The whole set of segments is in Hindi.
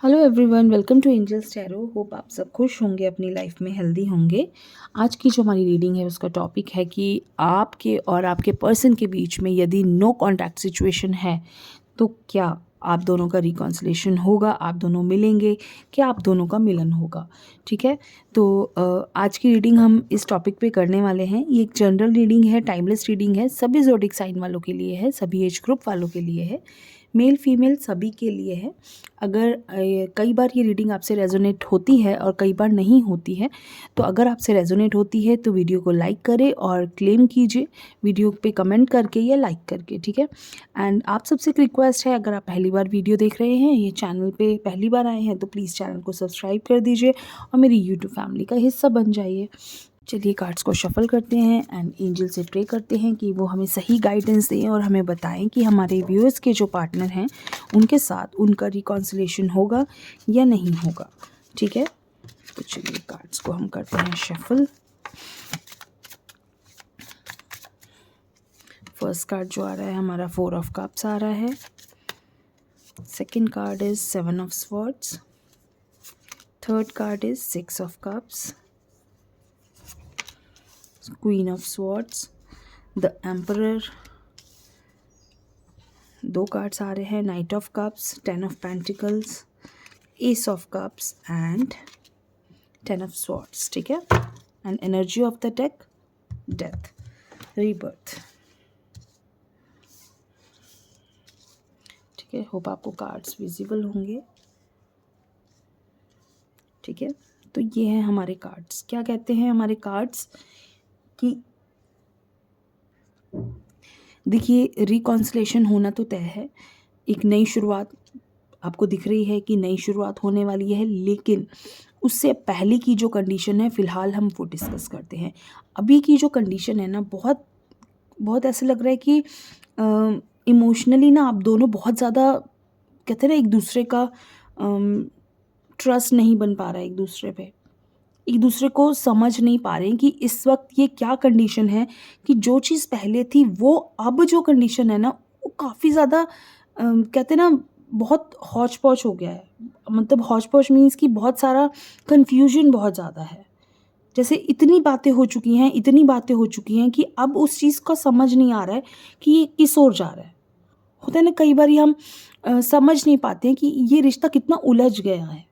Hello everyone, welcome to angels tarot. होप आप सब खुश होंगे, अपनी लाइफ में हेल्दी होंगे। आज की जो हमारी रीडिंग है उसका टॉपिक है कि आपके और आपके पर्सन के बीच में यदि नो कांटेक्ट सिचुएशन है तो क्या आप दोनों का रिकॉन्सिलेशन होगा, आप दोनों मिलेंगे, क्या आप दोनों का मिलन होगा। ठीक है, तो आज की रीडिंग हम इस टॉपिक पे करने वाले हैं। ये एक जनरल रीडिंग है, टाइमलेस रीडिंग है, सभी ज़ोडिक साइन वालों के लिए है, सभी एज ग्रुप वालों के लिए है, मेल फीमेल सभी के लिए है। अगर कई बार ये रीडिंग आपसे रेजोनेट होती है और कई बार नहीं होती है, तो अगर आपसे रेजोनेट होती है तो वीडियो को लाइक करें और क्लेम कीजिए वीडियो पे कमेंट करके या लाइक करके। ठीक है, एंड आप सबसे एक रिक्वेस्ट है, अगर आप पहली बार वीडियो देख रहे हैं, ये चैनल पे पहली बार आए हैं, तो प्लीज़ चैनल को सब्सक्राइब कर दीजिए और मेरी यूट्यूब फैमिली का हिस्सा बन जाइए। चलिए कार्ड्स को शफल करते हैं एंड एंजल से प्रे करते हैं कि वो हमें सही गाइडेंस दें और हमें बताएं कि हमारे व्यूअर्स के जो पार्टनर हैं उनके साथ उनका रिकॉन्सिलेशन होगा या नहीं होगा। ठीक है, तो चलिए कार्ड्स को हम करते हैं शफल। फर्स्ट कार्ड जो आ रहा है हमारा 4 ऑफ कप्स आ रहा है। Second card is 7 of swords. Third card is 6 of cups, queen of swords, the emperor. दो कार्ड्स आ रहे हैं, night of cups, 10 of pentacles, S of cups and 10 of swords. ठीक है, and energy of the deck, death, rebirth. ठीक है, होप आपको कार्ड्स विजिबल होंगे। ठीक है, तो ये हैं हमारे कार्ड्स। क्या कहते हैं हमारे कार्ड्स कि देखिए, रिकॉन्सिलेशन होना तो तय है, एक नई शुरुआत आपको दिख रही है कि नई शुरुआत होने वाली है, लेकिन उससे पहले की जो कंडीशन है फ़िलहाल हम वो डिस्कस करते हैं। अभी की जो कंडीशन है ना, बहुत बहुत ऐसे लग रहा है कि इमोशनली ना आप दोनों बहुत ज़्यादा, कहते हैं ना, एक दूसरे का ट्रस्ट नहीं बन पा रहा है, एक दूसरे को समझ नहीं पा रहे हैं कि इस वक्त ये क्या कंडीशन है कि जो चीज़ पहले थी वो अब जो कंडीशन है ना वो काफ़ी ज़्यादा, कहते हैं ना, बहुत हौच पौच हो गया है। मतलब हौच पौच मीन्स कि बहुत सारा कन्फ्यूजन बहुत ज़्यादा है। जैसे इतनी बातें हो चुकी हैं, इतनी बातें हो चुकी हैं कि अब उस चीज़ का समझ नहीं आ रहा है कि ये किस ओर जा रहा है। होता है ना, कई बार हम समझ नहीं पाते हैं कि ये रिश्ता कितना उलझ गया है,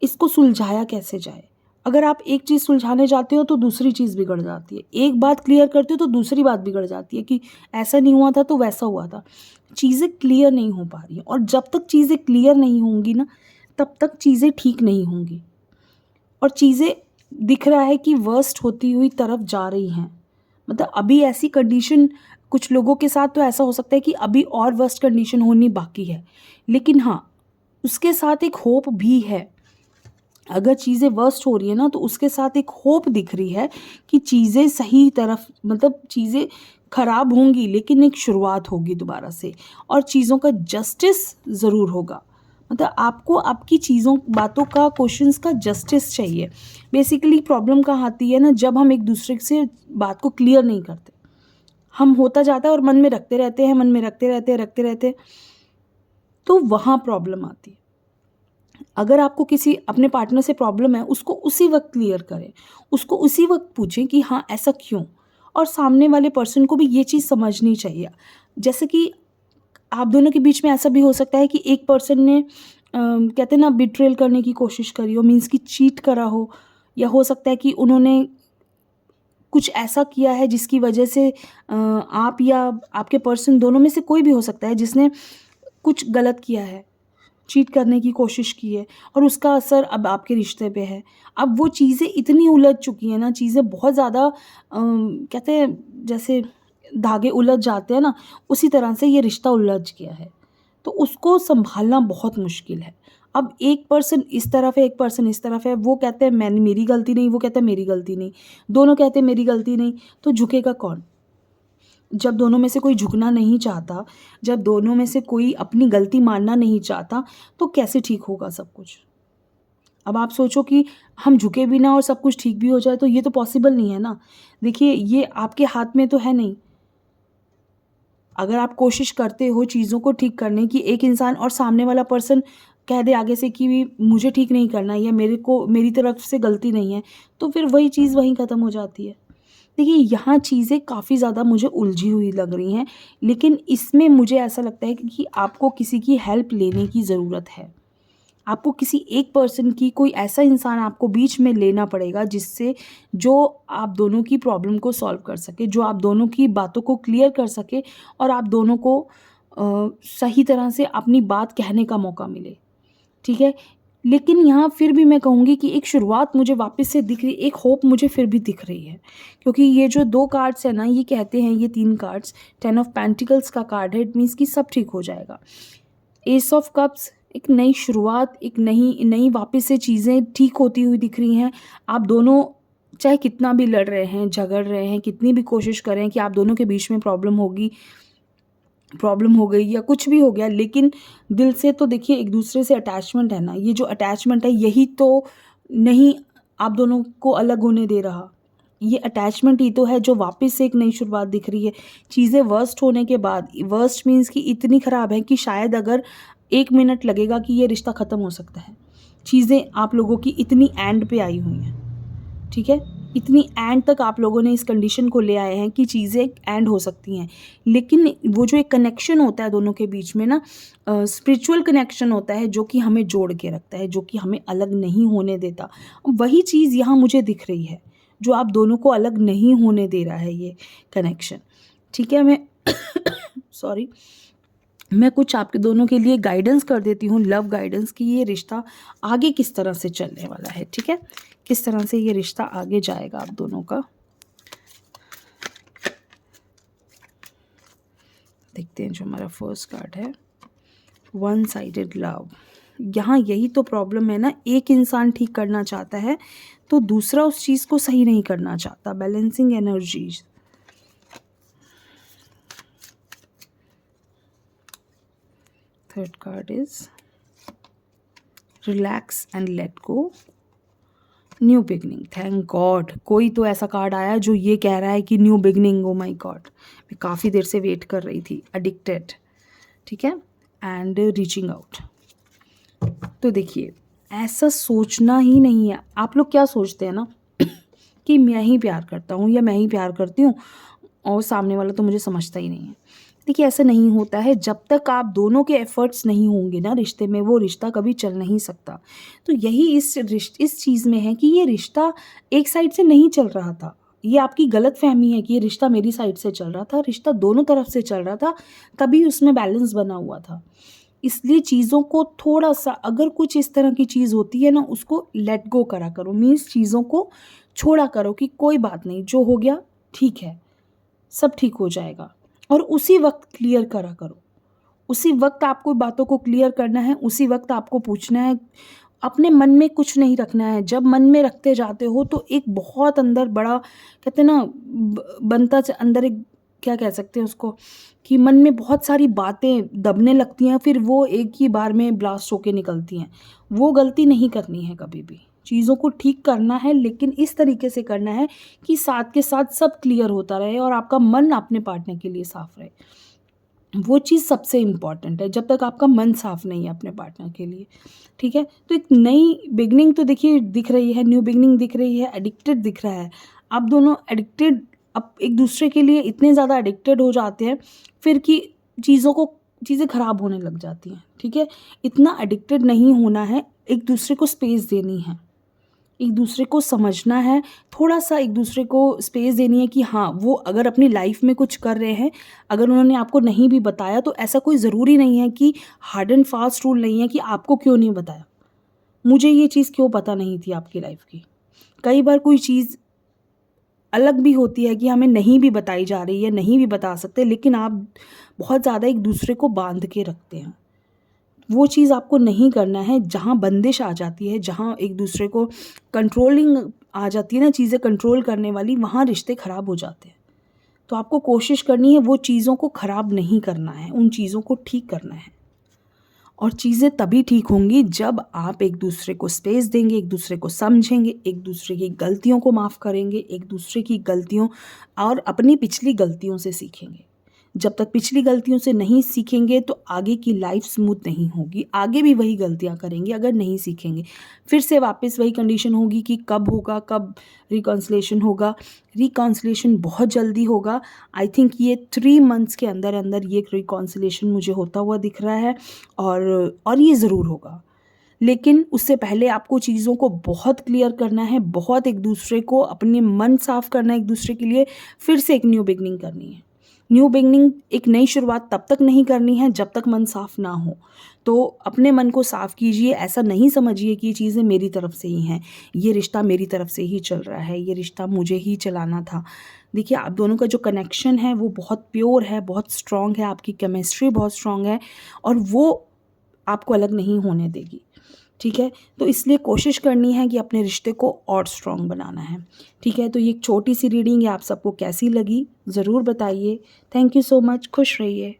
इसको सुलझाया कैसे जाए। अगर आप एक चीज़ सुलझाने जाते हो तो दूसरी चीज़ बिगड़ जाती है, एक बात क्लियर करते हो तो दूसरी बात बिगड़ जाती है कि ऐसा नहीं हुआ था तो वैसा हुआ था। चीज़ें क्लियर नहीं हो पा रही हैं, और जब तक चीज़ें क्लियर नहीं होंगी ना, तब तक चीज़ें ठीक नहीं होंगी, और चीज़ें दिख रहा है कि वर्स्ट होती हुई तरफ जा रही हैं। मतलब अभी ऐसी कंडीशन, कुछ लोगों के साथ तो ऐसा हो सकता है कि अभी और वर्स्ट कंडीशन होनी बाकी है, लेकिन हाँ, उसके साथ एक होप भी है। अगर चीज़ें वर्स्ट हो रही है ना, तो उसके साथ एक होप दिख रही है कि चीज़ें सही तरफ, मतलब चीज़ें खराब होंगी लेकिन एक शुरुआत होगी दोबारा से, और चीज़ों का जस्टिस ज़रूर होगा। मतलब आपको आपकी चीज़ों, बातों का, क्वेश्चंस का जस्टिस चाहिए। बेसिकली प्रॉब्लम कहाँ आती है ना, जब हम एक दूसरे से बात को क्लियर नहीं करते, हम होता जाता है और मन में रखते रहते हैं, मन में रखते रहते हैं, तो वहाँ प्रॉब्लम आती है। अगर आपको किसी अपने पार्टनर से प्रॉब्लम है, उसको उसी वक्त क्लियर करें, उसको उसी वक्त पूछें कि हाँ ऐसा क्यों, और सामने वाले पर्सन को भी ये चीज़ समझनी चाहिए। जैसे कि आप दोनों के बीच में ऐसा भी हो सकता है कि एक पर्सन ने कहते हैं ना, बिट्रेल करने की कोशिश करी हो, मीन्स कि चीट करा हो, या हो सकता है कि उन्होंने कुछ ऐसा किया है जिसकी वजह से आप या आपके पर्सन, दोनों में से कोई भी हो सकता है जिसने कुछ गलत किया है, चीट करने की कोशिश की है, और उसका असर अब आपके रिश्ते पे है। अब वो चीज़ें इतनी उलझ चुकी हैं ना, चीज़ें बहुत ज़्यादा, कहते हैं जैसे धागे उलझ जाते हैं ना, उसी तरह से ये रिश्ता उलझ गया है। तो उसको सँभालना बहुत मुश्किल है। अब एक पर्सन इस तरफ है, एक पर्सन इस तरफ है, वो कहते हैं मैंने, मेरी गलती नहीं, वो कहते हैं मेरी गलती नहीं, दोनों कहते हैं मेरी गलती नहीं, तो झुकेगा कौन? जब दोनों में से कोई झुकना नहीं चाहता, जब दोनों में से कोई अपनी गलती मानना नहीं चाहता, तो कैसे ठीक होगा सब कुछ? अब आप सोचो कि हम झुके भी ना और सब कुछ ठीक भी हो जाए, तो ये तो पॉसिबल नहीं है ना। देखिए, ये आपके हाथ में तो है नहीं। अगर आप कोशिश करते हो चीज़ों को ठीक करने की, एक इंसान और सामने वाला पर्सन कह दे आगे से कि मुझे ठीक नहीं करना है या मेरी तरफ से गलती नहीं है, तो फिर वही चीज़ वहीं ख़त्म हो जाती है। देखिए, यहाँ चीज़ें काफ़ी ज़्यादा मुझे उलझी हुई लग रही हैं, लेकिन इसमें मुझे ऐसा लगता है कि आपको किसी की हेल्प लेने की ज़रूरत है। आपको किसी एक पर्सन की, कोई ऐसा इंसान आपको बीच में लेना पड़ेगा जिससे जो आप दोनों की प्रॉब्लम को सॉल्व कर सके, जो आप दोनों की बातों को क्लियर कर सके और आप दोनों को सही तरह से अपनी बात कहने का मौका मिले, ठीक है? लेकिन यहाँ फिर भी मैं कहूँगी कि एक शुरुआत मुझे वापस से दिख रही, एक होप मुझे फिर भी दिख रही है। क्योंकि ये जो 2 कार्ड्स हैं ना, ये कहते हैं, ये 3 कार्ड्स 10 ऑफ पेंटिकल्स का कार्ड है, इट मीन्स कि सब ठीक हो जाएगा। एस ऑफ कप्स, एक नई शुरुआत, एक नई नई वापस से चीज़ें ठीक होती हुई दिख रही हैं। आप दोनों चाहे कितना भी लड़ रहे हैं, झगड़ रहे हैं, कितनी भी कोशिश करें कि आप दोनों के बीच में प्रॉब्लम हो गई या कुछ भी हो गया, लेकिन दिल से तो देखिए एक दूसरे से अटैचमेंट है ना, ये जो अटैचमेंट है यही तो नहीं आप दोनों को अलग होने दे रहा। ये अटैचमेंट ही तो है जो वापस से एक नई शुरुआत दिख रही है। चीज़ें वर्स्ट होने के बाद, वर्स्ट मीन्स कि इतनी ख़राब है कि शायद अगर 1 मिनट लगेगा कि ये रिश्ता ख़त्म हो सकता है। चीज़ें आप लोगों की इतनी एंड पे आई हुई हैं, ठीक है? इतनी एंड तक आप लोगों ने इस कंडीशन को ले आए हैं कि चीज़ें एंड हो सकती हैं। लेकिन वो जो एक कनेक्शन होता है दोनों के बीच में ना, स्पिरिचुअल कनेक्शन होता है जो कि हमें जोड़ के रखता है, जो कि हमें अलग नहीं होने देता। वही चीज़ यहाँ मुझे दिख रही है, जो आप दोनों को अलग नहीं होने दे रहा है ये कनेक्शन, ठीक है? मैं सॉरी, मैं कुछ आपके दोनों के लिए गाइडेंस कर देती हूँ, लव गाइडेंस, कि ये रिश्ता आगे किस तरह से चलने वाला है, ठीक है? किस तरह से ये रिश्ता आगे जाएगा आप दोनों का। देखते हैं जो हमारा फर्स्ट कार्ड है, वन साइडेड लव। यहाँ यही तो प्रॉब्लम है ना, एक इंसान ठीक करना चाहता है तो दूसरा उस चीज़ को सही नहीं करना चाहता। Balancing energies. Third card is relax and let go, new beginning. Thank God, कोई तो ऐसा कार्ड आया जो ये कह रहा है कि new beginning. Oh my God, मैं काफ़ी देर से वेट कर रही थी। एडिक्टेड, ठीक है, एंड रीचिंग आउट। तो देखिए, ऐसा सोचना ही नहीं है। आप लोग क्या सोचते हैं ना कि मैं ही प्यार करता हूँ या मैं ही प्यार करती हूँ और सामने वाला तो मुझे समझता ही नहीं है। देखिए, ऐसा नहीं होता है। जब तक आप दोनों के एफर्ट्स नहीं होंगे ना रिश्ते में, वो रिश्ता कभी चल नहीं सकता। तो यही इस चीज़ में है कि ये रिश्ता एक साइड से नहीं चल रहा था। ये आपकी गलत फहमी है कि ये रिश्ता मेरी साइड से चल रहा था। रिश्ता दोनों तरफ से चल रहा था, तभी उसमें बैलेंस बना हुआ था। इसलिए चीज़ों को थोड़ा-सा, अगर कुछ इस तरह की चीज़ होती है ना, उसको लेट गो करा करो। मीन्स चीज़ों को छोड़ा करो कि कोई बात नहीं, जो हो गया ठीक है, सब ठीक हो जाएगा। और उसी वक़्त क्लियर करा करो। उसी वक़्त आपको बातों को क्लियर करना है, उसी वक़्त आपको पूछना है। अपने मन में कुछ नहीं रखना है। जब मन में रखते जाते हो तो एक बहुत अंदर बड़ा, कहते हैं ना, अंदर एक, क्या कह सकते हैं उसको, कि मन में बहुत सारी बातें दबने लगती हैं, फिर वो एक ही बार में ब्लास्ट होके निकलती हैं। वो गलती नहीं करनी है कभी भी। चीज़ों को ठीक करना है, लेकिन इस तरीके से करना है कि साथ के साथ सब क्लियर होता रहे और आपका मन अपने पार्टनर के लिए साफ रहे। वो चीज़ सबसे इम्पॉर्टेंट है, जब तक आपका मन साफ नहीं है अपने पार्टनर के लिए, ठीक है? तो एक नई बिगिनिंग तो देखिए दिख रही है, न्यू बिगिनिंग दिख रही है, एडिक्टेड दिख रहा है। आप दोनों एडिक्टेड, अब एक दूसरे के लिए इतने ज़्यादा एडिक्टेड हो जाते हैं फिर कि चीज़ें ख़राब होने लग जाती हैं, ठीक है? इतना एडिक्टेड नहीं होना है, एक दूसरे को स्पेस देनी है। एक दूसरे को समझना है, थोड़ा-सा एक दूसरे को स्पेस देनी है कि हाँ, वो अगर अपनी लाइफ़ में कुछ कर रहे हैं, अगर उन्होंने आपको नहीं भी बताया तो ऐसा कोई ज़रूरी नहीं है कि हार्ड एंड फास्ट रूल नहीं है कि आपको क्यों नहीं बताया। मुझे ये चीज़ क्यों पता नहीं थी आपकी लाइफ़ की। कई बार कोई चीज़ अलग भी होती है कि हमें नहीं भी बताई जा रही है, नहीं भी बता सकते, लेकिन आप बहुत ज़्यादा एक दूसरे को बाँध के रखते हैं। वो चीज़ आपको नहीं करना है। जहाँ बंदिश आ जाती है, जहाँ एक दूसरे को कंट्रोलिंग आ जाती है ना, चीज़ें कंट्रोल करने वाली, वहाँ रिश्ते ख़राब हो जाते हैं। तो आपको कोशिश करनी है वो चीज़ों को ख़राब नहीं करना है, उन चीज़ों को ठीक करना है। और चीज़ें तभी ठीक होंगी जब आप एक दूसरे को स्पेस देंगे, एक दूसरे को समझेंगे, एक दूसरे की गलतियों को माफ़ करेंगे, एक दूसरे की गलतियों और अपनी पिछली गलतियों से सीखेंगे। जब तक पिछली गलतियों से नहीं सीखेंगे तो आगे की लाइफ स्मूथ नहीं होगी, आगे भी वही गलतियाँ करेंगे अगर नहीं सीखेंगे। फिर से वापस वही कंडीशन होगी कि कब होगा, कब रिकॉन्सिलिएशन होगा। रिकॉन्सिलिएशन बहुत जल्दी होगा। आई थिंक ये 3 मंथ्स के अंदर-अंदर ये रिकॉन्सिलिएशन मुझे होता हुआ दिख रहा है और ये ज़रूर होगा। लेकिन उससे पहले आपको चीज़ों को बहुत क्लियर करना है, बहुत एक-दूसरे को अपने मन साफ़ करना है एक-दूसरे के लिए, फिर से एक न्यू बिगिनिंग करनी है। न्यू बिगिनिंग, एक नई शुरुआत तब तक नहीं करनी है जब तक मन साफ़ ना हो। तो अपने मन को साफ़ कीजिए, ऐसा नहीं समझिए कि ये चीज़ें मेरी तरफ से ही हैं, ये रिश्ता मेरी तरफ से ही चल रहा है, ये रिश्ता मुझे ही चलाना था। देखिए, आप दोनों का जो कनेक्शन है वो बहुत प्योर है, बहुत स्ट्रॉन्ग है, आपकी केमिस्ट्री बहुत स्ट्रॉन्ग है और वो आपको अलग नहीं होने देगी। ठीक है? तो इसलिए कोशिश करनी है कि अपने रिश्ते को और स्ट्रॉन्ग बनाना है। ठीक है? तो ये एक छोटी-सी रीडिंग है, आप सबको कैसी लगी ज़रूर बताइए। थैंक यू सो मच, खुश रहिए।